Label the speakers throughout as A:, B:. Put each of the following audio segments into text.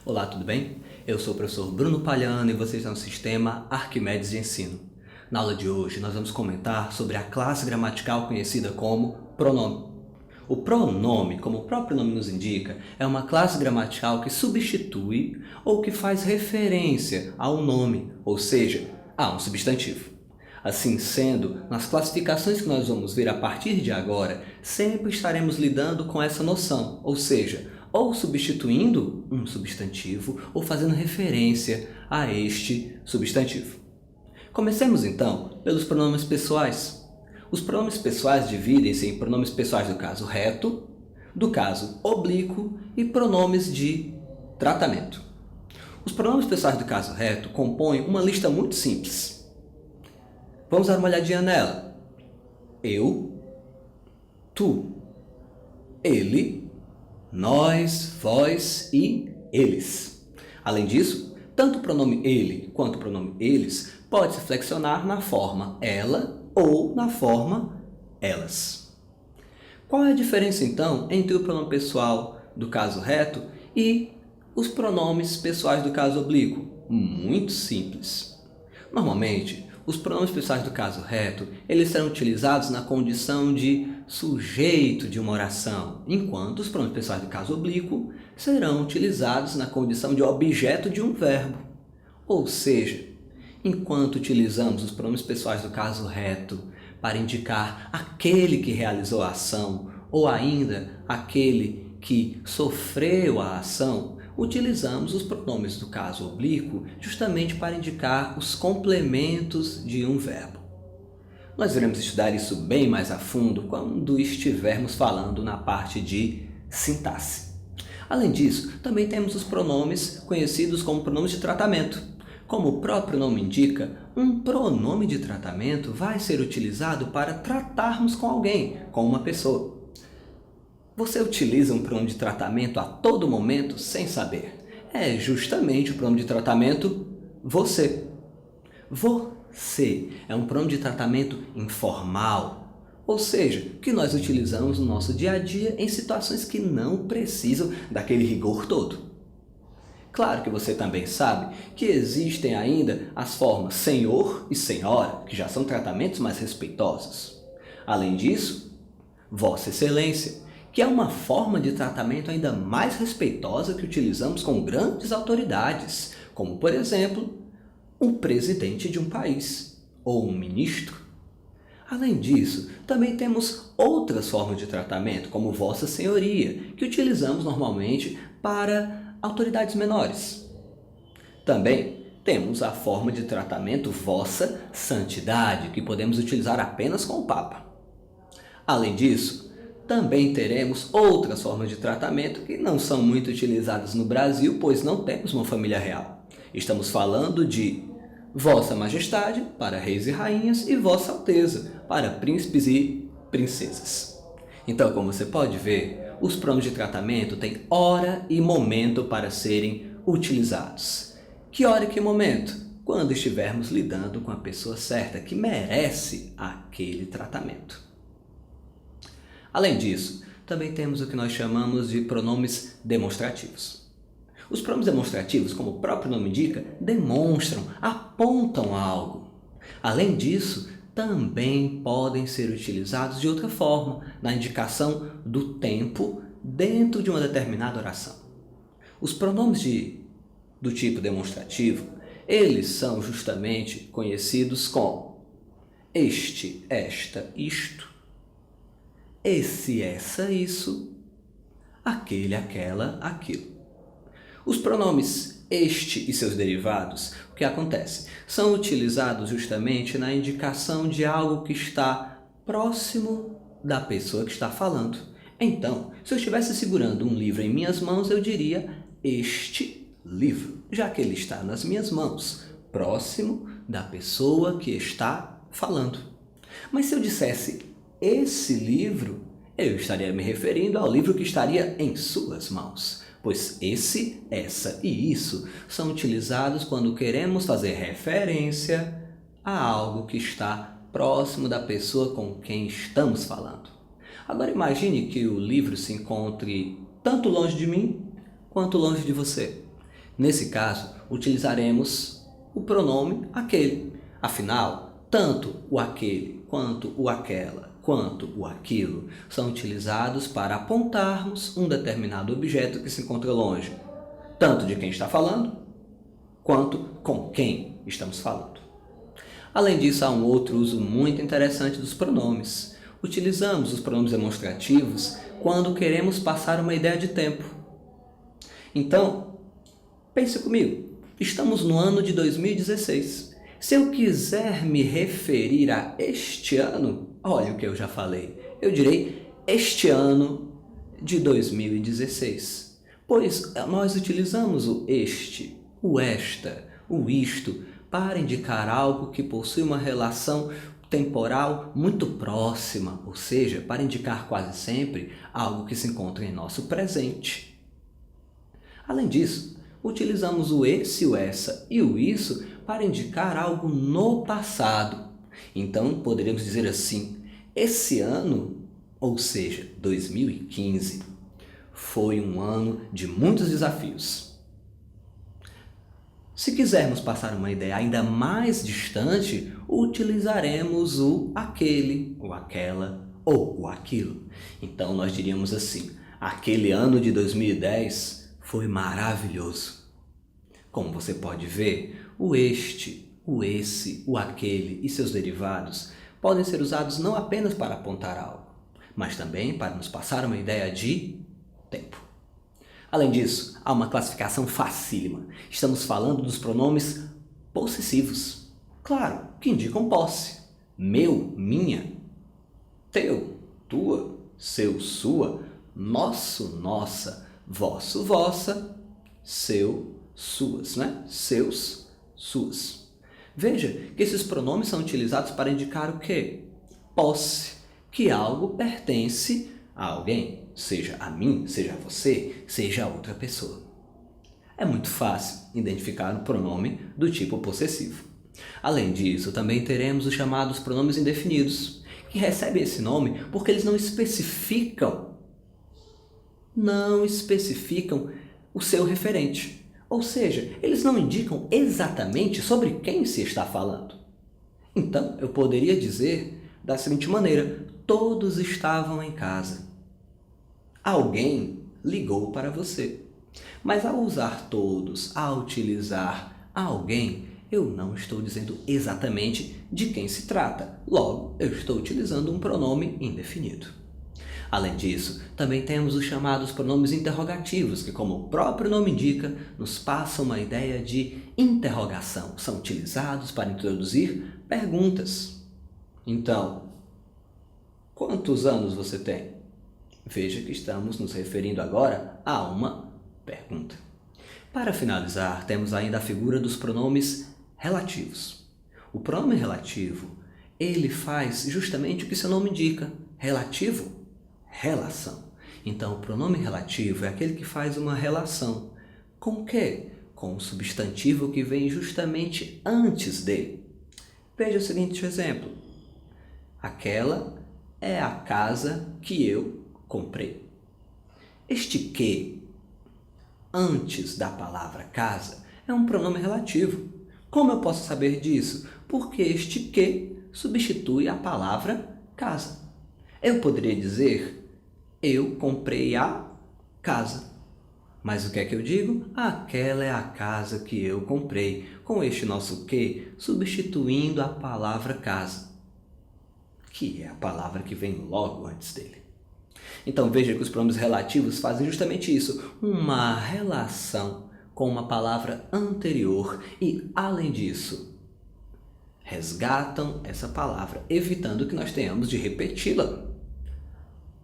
A: Olá, tudo bem? Eu sou o professor Bruno Palhano e você está no Sistema Arquimedes de Ensino. Na aula de hoje, nós vamos comentar sobre a classe gramatical conhecida como pronome. O pronome, como o próprio nome nos indica, é uma classe gramatical que substitui ou que faz referência a um nome, ou seja, a um substantivo. Assim sendo, nas classificações que nós vamos ver a partir de agora, sempre estaremos lidando com essa noção, ou seja, ou substituindo um substantivo ou fazendo referência a este substantivo. Comecemos então pelos pronomes pessoais. Os pronomes pessoais dividem-se em pronomes pessoais do caso reto, do caso oblíquo e pronomes de tratamento. Os pronomes pessoais do caso reto compõem uma lista muito simples. Vamos dar uma olhadinha nela. Eu, tu, ele, nós, vós e eles. Além disso, tanto o pronome ele quanto o pronome eles pode se flexionar na forma ela ou na forma elas. Qual é a diferença, então, entre o pronome pessoal do caso reto e os pronomes pessoais do caso oblíquo? Muito simples. Normalmente, os pronomes pessoais do caso reto, eles serão utilizados na condição de sujeito de uma oração, enquanto os pronomes pessoais do caso oblíquo serão utilizados na condição de objeto de um verbo. Ou seja, enquanto utilizamos os pronomes pessoais do caso reto para indicar aquele que realizou a ação ou ainda aquele que sofreu a ação, utilizamos os pronomes do caso oblíquo justamente para indicar os complementos de um verbo. Nós iremos estudar isso bem mais a fundo quando estivermos falando na parte de sintaxe. Além disso, também temos os pronomes conhecidos como pronomes de tratamento. Como o próprio nome indica, um pronome de tratamento vai ser utilizado para tratarmos com alguém, com uma pessoa. Você utiliza um pronome de tratamento a todo momento sem saber. É justamente o pronome de tratamento você. Você é um pronome de tratamento informal, ou seja, que nós utilizamos no nosso dia a dia em situações que não precisam daquele rigor todo. Claro que você também sabe que existem ainda as formas senhor e senhora, que já são tratamentos mais respeitosos. Além disso, Vossa Excelência, que é uma forma de tratamento ainda mais respeitosa que utilizamos com grandes autoridades, como, por exemplo, um presidente de um país ou um ministro. Além disso, também temos outras formas de tratamento, como Vossa Senhoria, que utilizamos normalmente para autoridades menores. Também temos a forma de tratamento Vossa Santidade, que podemos utilizar apenas com o Papa. Além disso, também teremos outras formas de tratamento que não são muito utilizadas no Brasil, pois não temos uma família real. Estamos falando de Vossa Majestade para reis e rainhas e Vossa Alteza para príncipes e princesas. Então, como você pode ver, os pronomes de tratamento têm hora e momento para serem utilizados. Que hora e que momento? Quando estivermos lidando com a pessoa certa que merece aquele tratamento. Além disso, também temos o que nós chamamos de pronomes demonstrativos. Os pronomes demonstrativos, como o próprio nome indica, demonstram, apontam algo. Além disso, também podem ser utilizados de outra forma, na indicação do tempo dentro de uma determinada oração. Os pronomes do tipo demonstrativo, eles são justamente conhecidos como este, esta, isto, esse, essa, isso, aquele, aquela, aquilo. Os pronomes este e seus derivados, o que acontece? São utilizados justamente na indicação de algo que está próximo da pessoa que está falando. Então, se eu estivesse segurando um livro em minhas mãos, eu diria este livro, já que ele está nas minhas mãos, próximo da pessoa que está falando. Mas se eu dissesse esse livro, eu estaria me referindo ao livro que estaria em suas mãos, pois esse, essa e isso são utilizados quando queremos fazer referência a algo que está próximo da pessoa com quem estamos falando. Agora imagine que o livro se encontre tanto longe de mim quanto longe de você. Nesse caso, utilizaremos o pronome aquele. Afinal, tanto o aquele, quanto o aquela, quanto o aquilo são utilizados para apontarmos um determinado objeto que se encontra longe, tanto de quem está falando, quanto com quem estamos falando. Além disso, há um outro uso muito interessante dos pronomes. Utilizamos os pronomes demonstrativos quando queremos passar uma ideia de tempo. Então, pense comigo, estamos no ano de 2016. Se eu quiser me referir a este ano, olha o que eu já falei, eu direi este ano de 2016, pois nós utilizamos o este, o esta, o isto, para indicar algo que possui uma relação temporal muito próxima, ou seja, para indicar quase sempre algo que se encontra em nosso presente. Além disso, utilizamos o esse, o essa e o isso para indicar algo no passado. Então, poderíamos dizer assim, esse ano, ou seja, 2015, foi um ano de muitos desafios. Se quisermos passar uma ideia ainda mais distante, utilizaremos o aquele, o aquela ou o aquilo. Então, nós diríamos assim, aquele ano de 2010 foi maravilhoso. Como você pode ver, o este, o esse, o aquele e seus derivados podem ser usados não apenas para apontar algo, mas também para nos passar uma ideia de tempo. Além disso, há uma classificação facílima. Estamos falando dos pronomes possessivos. Claro, que indicam posse. Meu, minha, teu, tua, seu, sua, nosso, nossa, vosso, vossa, seu, suas, né? Seus, suas. Veja que esses pronomes são utilizados para indicar o quê? Posse, que algo pertence a alguém, seja a mim, seja a você, seja a outra pessoa. É muito fácil identificar o pronome do tipo possessivo. Além disso, também teremos os chamados pronomes indefinidos, que recebem esse nome porque eles não especificam o seu referente. Ou seja, eles não indicam exatamente sobre quem se está falando. Então, eu poderia dizer da seguinte maneira, todos estavam em casa. Alguém ligou para você. Mas ao usar todos, ao utilizar alguém, eu não estou dizendo exatamente de quem se trata. Logo, eu estou utilizando um pronome indefinido. Além disso, também temos os chamados pronomes interrogativos, que, como o próprio nome indica, nos passam uma ideia de interrogação. São utilizados para introduzir perguntas. Então, quantos anos você tem? Veja que estamos nos referindo agora a uma pergunta. Para finalizar, temos ainda a figura dos pronomes relativos. O pronome relativo, ele faz justamente o que seu nome indica. Relativo, relação. Então, o pronome relativo é aquele que faz uma relação. Com o quê? Com o substantivo que vem justamente antes dele. Veja o seguinte exemplo. Aquela é a casa que eu comprei. Este que, antes da palavra casa, é um pronome relativo. Como eu posso saber disso? Porque este que substitui a palavra casa. Eu poderia dizer, eu comprei a casa. Mas o que é que eu digo? Aquela é a casa que eu comprei, com este nosso que substituindo a palavra casa, que é a palavra que vem logo antes dele. Então veja que os pronomes relativos fazem justamente isso, uma relação com uma palavra anterior e, além disso, resgatam essa palavra, evitando que nós tenhamos de repeti-la.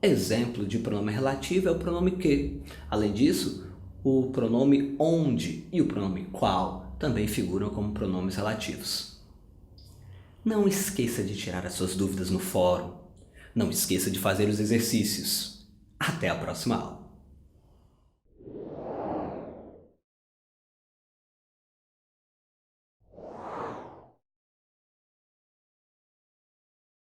A: Exemplo de pronome relativo é o pronome que. Além disso, o pronome onde e o pronome qual também figuram como pronomes relativos. Não esqueça de tirar as suas dúvidas no fórum. Não esqueça de fazer os exercícios. Até a próxima aula.